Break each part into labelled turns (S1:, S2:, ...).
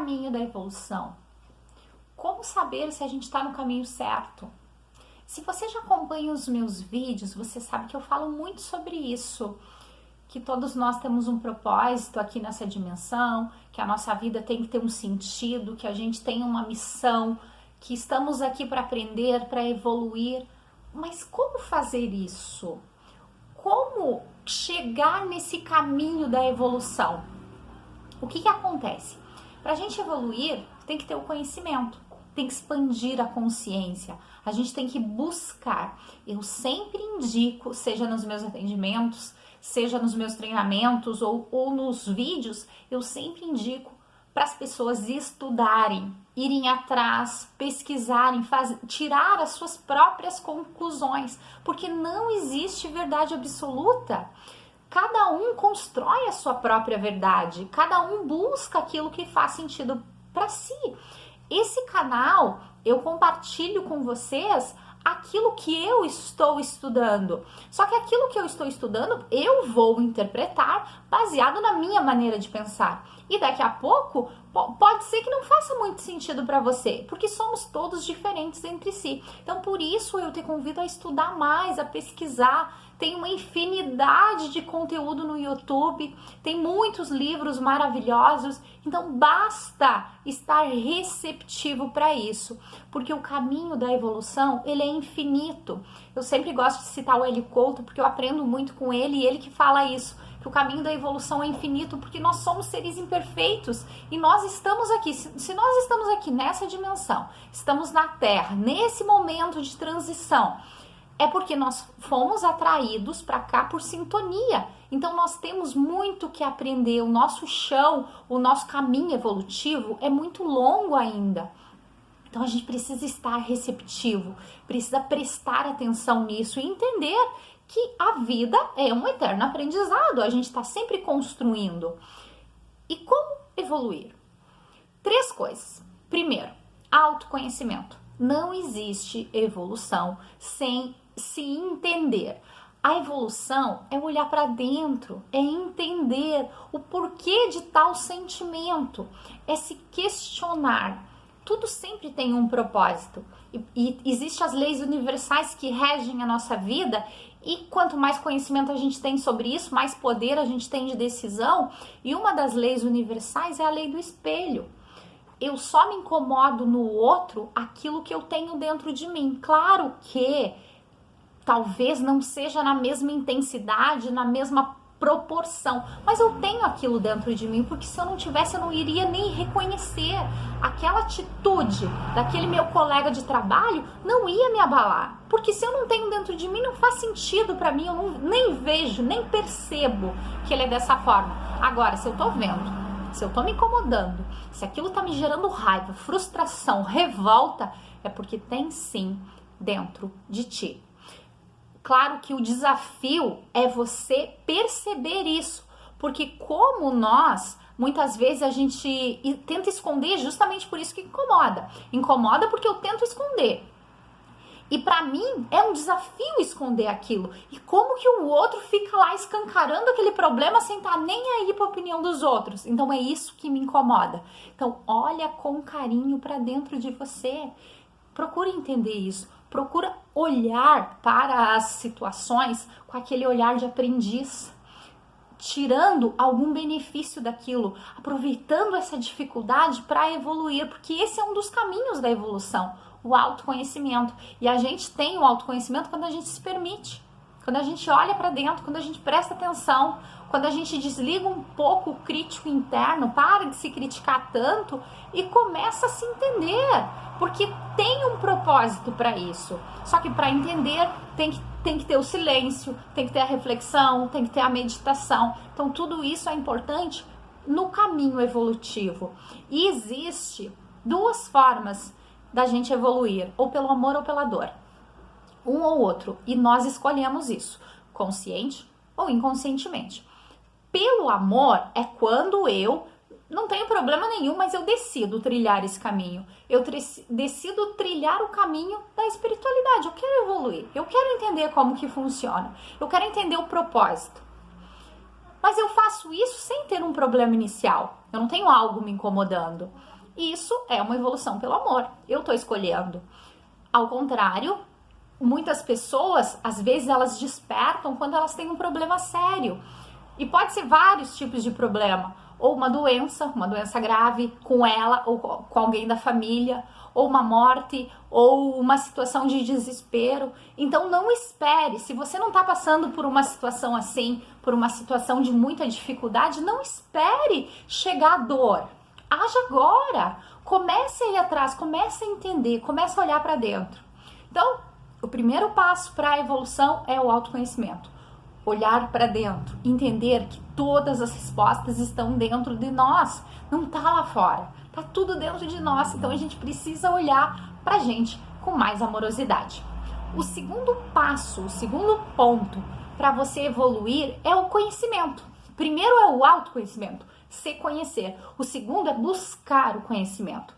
S1: caminho da evolução? Como saber se a gente está no caminho certo? Se você já acompanha os meus vídeos, você sabe que eu falo muito sobre isso, que todos nós temos um propósito aqui nessa dimensão, que a nossa vida tem que ter um sentido, que a gente tem uma missão, que estamos aqui para aprender, para evoluir. Mas como fazer isso? Como chegar nesse caminho da evolução? O que acontece? Para a gente evoluir, tem que ter o conhecimento, tem que expandir a consciência, a gente tem que buscar. Eu sempre indico, seja nos meus atendimentos, seja nos meus treinamentos ou nos vídeos, eu sempre indico para as pessoas estudarem, irem atrás, pesquisarem, tirar as suas próprias conclusões, porque não existe verdade absoluta. Cada um constrói a sua própria verdade, cada um busca aquilo que faz sentido para si. Esse canal, eu compartilho com vocês aquilo que eu estou estudando. Só que aquilo que eu estou estudando, eu vou interpretar baseado na minha maneira de pensar. E daqui a pouco, pode ser que não faça muito sentido para você, porque somos todos diferentes entre si. Então, por isso, eu te convido a estudar mais, a pesquisar. Tem uma infinidade de conteúdo no YouTube, tem muitos livros maravilhosos, então basta estar receptivo para isso, porque o caminho da evolução, ele é infinito. Eu sempre gosto de citar o Hélio Couto, porque eu aprendo muito com ele, e ele que fala isso, que o caminho da evolução é infinito, porque nós somos seres imperfeitos, e nós estamos aqui, se nós estamos aqui nessa dimensão, estamos na Terra, nesse momento de transição, é porque nós fomos atraídos para cá por sintonia. Então nós temos muito que aprender, o nosso chão, o nosso caminho evolutivo é muito longo ainda. Então a gente precisa estar receptivo, precisa prestar atenção nisso e entender que a vida é um eterno aprendizado, a gente está sempre construindo. E como evoluir? 3 coisas. Primeiro, autoconhecimento. Não existe evolução sem se entender. A evolução é olhar para dentro, é entender o porquê de tal sentimento, é se questionar. Tudo sempre tem um propósito e existem as leis universais que regem a nossa vida, e quanto mais conhecimento a gente tem sobre isso, mais poder a gente tem de decisão, e uma das leis universais é a lei do espelho. Eu só me incomodo no outro aquilo que eu tenho dentro de mim. Claro que talvez não seja na mesma intensidade, na mesma proporção, mas eu tenho aquilo dentro de mim, porque se eu não tivesse, eu não iria nem reconhecer. Aquela atitude daquele meu colega de trabalho não ia me abalar, porque se eu não tenho dentro de mim, não faz sentido para mim, eu nem vejo, nem percebo que ele é dessa forma. Agora, se eu tô vendo, se eu tô me incomodando, se aquilo tá me gerando raiva, frustração, revolta, é porque tem sim dentro de ti. Claro que o desafio é você perceber isso, porque como nós, muitas vezes a gente tenta esconder, justamente por isso que incomoda. Incomoda porque eu tento esconder. E para mim é um desafio esconder aquilo. E como que o outro fica lá escancarando aquele problema sem estar nem aí para a opinião dos outros? Então é isso que me incomoda. Então olha com carinho para dentro de você. Procura entender isso. Procura olhar para as situações com aquele olhar de aprendiz, tirando algum benefício daquilo, aproveitando essa dificuldade para evoluir, porque esse é um dos caminhos da evolução, o autoconhecimento. E a gente tem o autoconhecimento quando a gente se permite, quando a gente olha para dentro, quando a gente presta atenção, quando a gente desliga um pouco o crítico interno, para de se criticar tanto e começa a se entender, porque tem um propósito para isso. Só que para entender tem que ter o silêncio, tem que ter a reflexão, tem que ter a meditação. Então tudo isso é importante no caminho evolutivo. E existe 2 formas da gente evoluir, ou pelo amor ou pela dor. Um ou outro, e nós escolhemos isso, consciente ou inconscientemente. Pelo amor é quando eu não tenho problema nenhum, mas eu decido trilhar esse caminho. Eu decido trilhar o caminho da espiritualidade. Eu quero evoluir, eu quero entender como que funciona, eu quero entender o propósito. Mas eu faço isso sem ter um problema inicial. Eu não tenho algo me incomodando. Isso é uma evolução pelo amor. Eu tô escolhendo. Ao contrário, muitas pessoas, às vezes, elas despertam quando elas têm um problema sério. E pode ser vários tipos de problema. Ou uma doença grave com ela ou com alguém da família, ou uma morte, ou uma situação de desespero. Então não espere, se você não está passando por uma situação assim, por uma situação de muita dificuldade, não espere chegar a dor. Haja agora, comece a ir atrás, comece a entender, comece a olhar para dentro. Então, o primeiro passo para a evolução é o autoconhecimento. Olhar para dentro, entender que todas as respostas estão dentro de nós, não tá lá fora, tá tudo dentro de nós, então a gente precisa olhar pra gente com mais amorosidade. O segundo passo, o segundo ponto para você evoluir é o conhecimento. Primeiro é o autoconhecimento, se conhecer. O segundo é buscar o conhecimento.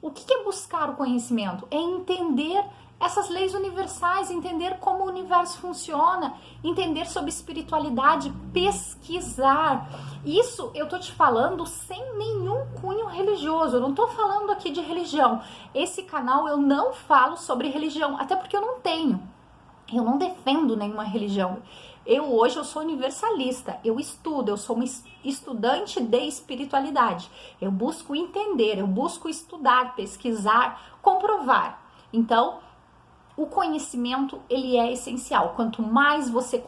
S1: O que é buscar o conhecimento? É entender essas leis universais, entender como o universo funciona, entender sobre espiritualidade, pesquisar. Isso eu tô te falando sem nenhum cunho religioso, eu não tô falando aqui de religião. Esse canal eu não falo sobre religião, até porque eu não tenho. Eu não defendo nenhuma religião. Hoje eu sou universalista, eu estudo, eu sou uma estudante de espiritualidade. Eu busco entender, eu busco estudar, pesquisar, comprovar. Então, o conhecimento, ele é essencial. Quanto mais você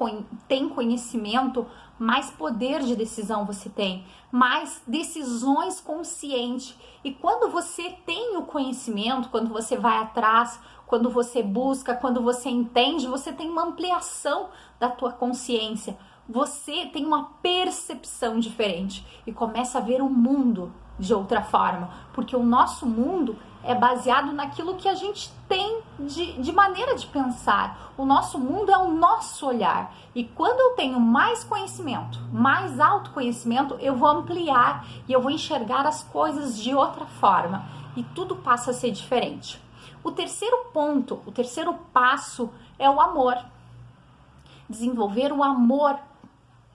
S1: tem conhecimento, mais poder de decisão você tem, mais decisões conscientes. E quando você tem o conhecimento, quando você vai atrás, quando você busca, quando você entende, você tem uma ampliação da tua consciência. Você tem uma percepção diferente e começa a ver o mundo de outra forma, porque o nosso mundo é baseado naquilo que a gente tem de maneira de pensar. O nosso mundo é o nosso olhar. E quando eu tenho mais conhecimento, mais autoconhecimento, eu vou ampliar e eu vou enxergar as coisas de outra forma. E tudo passa a ser diferente. O terceiro ponto, o terceiro passo é o amor. Desenvolver o amor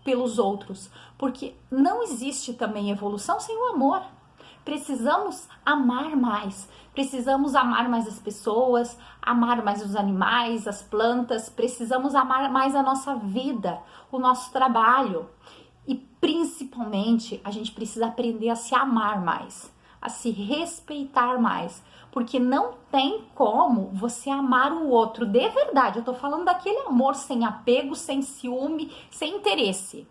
S1: pelos outros. Porque não existe também evolução sem o amor. Precisamos amar mais, precisamos amar mais as pessoas, amar mais os animais, as plantas, precisamos amar mais a nossa vida, o nosso trabalho. E principalmente a gente precisa aprender a se amar mais, a se respeitar mais, porque não tem como você amar o outro de verdade. Eu tô falando daquele amor sem apego, sem ciúme, sem interesse,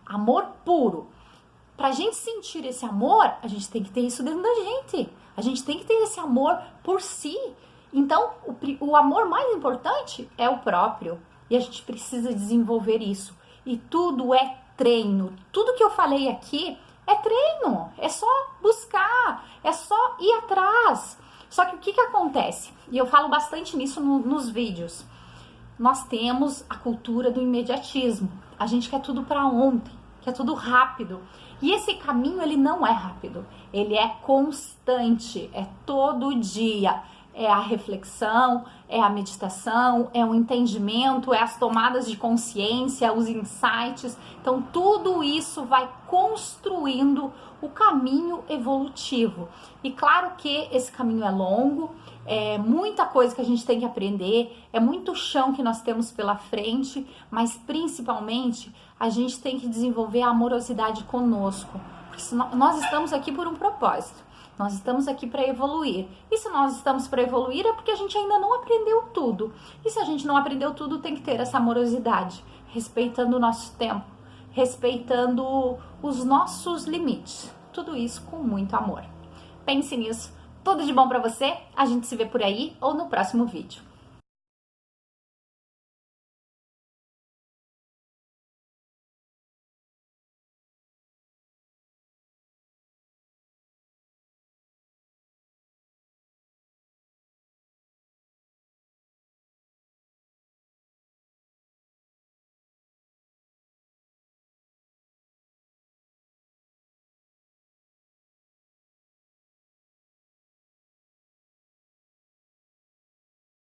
S1: amor puro. Pra gente sentir esse amor, a gente tem que ter isso dentro da gente. A gente tem que ter esse amor por si. Então, o amor mais importante é o próprio. E a gente precisa desenvolver isso. E tudo é treino. Tudo que eu falei aqui é treino. É só buscar. É só ir atrás. Só que o que acontece? E eu falo bastante nisso nos vídeos. Nós temos a cultura do imediatismo. A gente quer tudo pra ontem. Quer tudo rápido. E esse caminho, ele não é rápido, ele é constante, é todo dia, é a reflexão, é a meditação, é o entendimento, é as tomadas de consciência, os insights. Então, tudo isso vai construindo o caminho evolutivo. E claro que esse caminho é longo, é muita coisa que a gente tem que aprender, é muito chão que nós temos pela frente, mas principalmente a gente tem que desenvolver a amorosidade conosco, porque nós estamos aqui por um propósito, nós estamos aqui para evoluir, e se nós estamos para evoluir é porque a gente ainda não aprendeu tudo, e se a gente não aprendeu tudo tem que ter essa amorosidade, respeitando o nosso tempo, respeitando os nossos limites, tudo isso com muito amor. Pense nisso. Tudo de bom pra você, a gente se vê por aí ou no próximo vídeo.